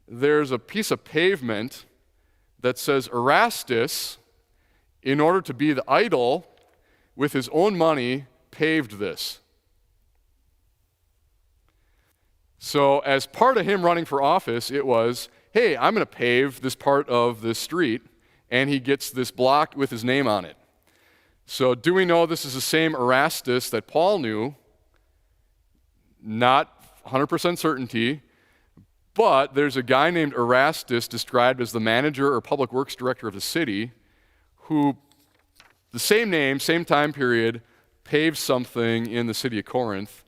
there's a piece of pavement that says Erastus, in order to be the idol, with his own money, paved this. So as part of him running for office, it was, hey, I'm going to pave this part of this street, and he gets this block with his name on it. So do we know this is the same Erastus that Paul knew? Not 100% certainty, but there's a guy named Erastus described as the manager or public works director of the city who, the same name, same time period, paved something in the city of Corinth.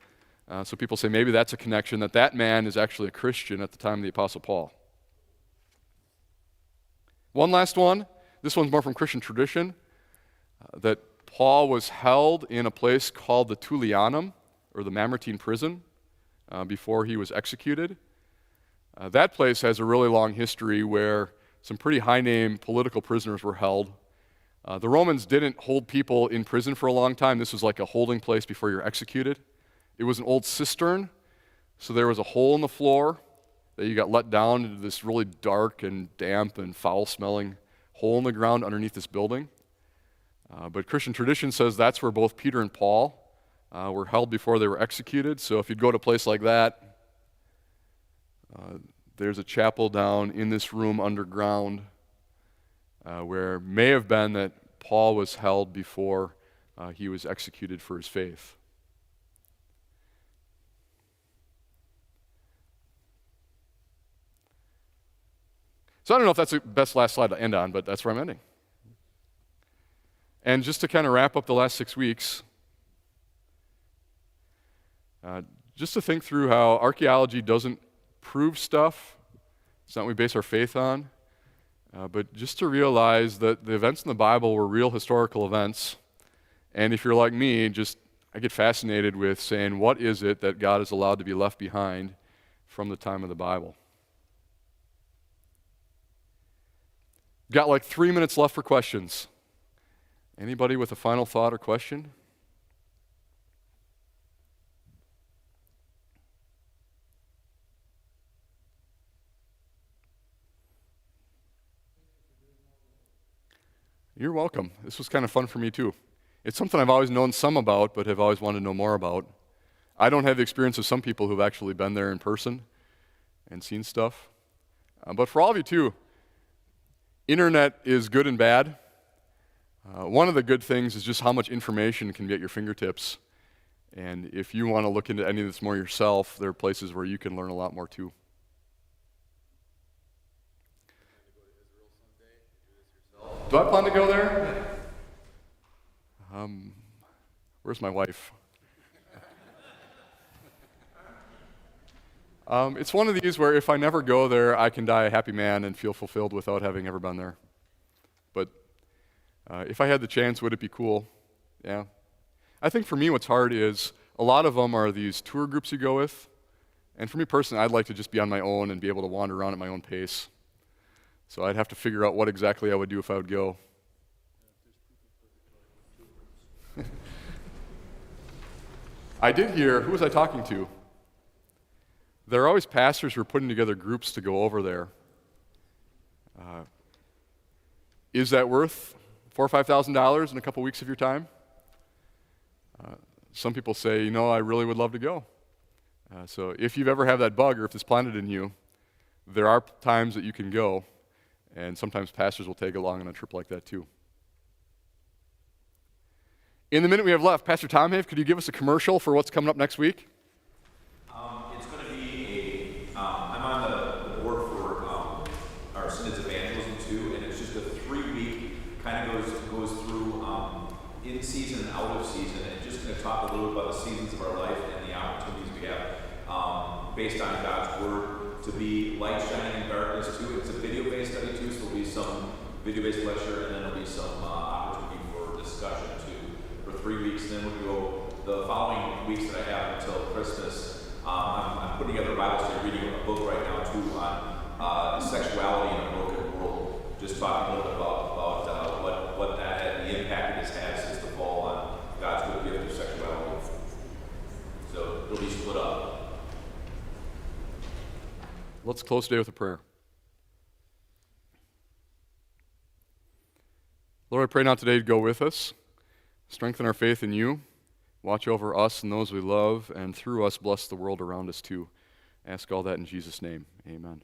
So people say maybe that's a connection, that man is actually a Christian at the time of the Apostle Paul. One last one. This one's more from Christian tradition, that Paul was held in a place called the Tullianum, or the Mamertine prison, before he was executed. That place has a really long history where some pretty high-name political prisoners were held. The Romans didn't hold people in prison for a long time. This was like a holding place before you're executed. It was an old cistern, so there was a hole in the floor that you got let down into this really dark and damp and foul-smelling hole in the ground underneath this building. But Christian tradition says that's where both Peter and Paul were held before they were executed. So if you'd go to a place like that, there's a chapel down in this room underground where may have been that Paul was held before he was executed for his faith. So I don't know if that's the best last slide to end on, but that's where I'm ending. And just to kind of wrap up the last 6 weeks, just to think through how archaeology doesn't prove stuff. It's not what we base our faith on. But just to realize that the events in the Bible were real historical events. And if you're like me, I get fascinated with saying, what is it that God has allowed to be left behind from the time of the Bible? Got like 3 minutes left for questions. Anybody with a final thought or question? You're welcome. This was kind of fun for me too. It's something I've always known some about, but have always wanted to know more about. I don't have the experience of some people who've actually been there in person and seen stuff. But for all of you too, internet is good and bad. One of the good things is just how much information can be at your fingertips. And if you want to look into any of this more yourself, there are places where you can learn a lot more too. Do I plan to go there? Where's my wife? It's one of these where if I never go there, I can die a happy man and feel fulfilled without having ever been there. But if I had the chance, would it be cool? Yeah. I think for me what's hard is a lot of them are these tour groups you go with. And for me personally, I'd like to just be on my own and be able to wander around at my own pace. So I'd have to figure out what exactly I would do if I would go. I did hear, who was I talking to? There are always pastors who are putting together groups to go over there. Is that worth $4,000 or $5,000 in a couple weeks of your time? Some people say, I really would love to go. So if you've ever had that bug or if it's planted in you, there are times that you can go, and sometimes pastors will take along on a trip like that too. In the minute we have left, Pastor Tom Have, could you give us a commercial for what's coming up next week? It's going to be I'm on the board for our Synod's Evangelism too, and it's just a 3-week, kind of goes through in season and out of season, and just going to talk a little about the seasons of our life and the opportunities we have based on God's Word to be light shining in darkness too. It's a video-based study too, so there'll be some video-based lecture, and then there'll be some opportunity for discussion too. For 3 weeks, and then we'll go the following weeks that I have until Christmas. I'm putting together a Bible study, reading a book right now too on sexuality in a broken world. Just talking a little bit about what that the impact it has had since the fall on God's good gift of sexuality. So it'll be split up. Let's close today with a prayer. Lord, I pray now today to go with us. Strengthen our faith in you. Watch over us and those we love, and through us bless the world around us too. Ask all that in Jesus' name. Amen.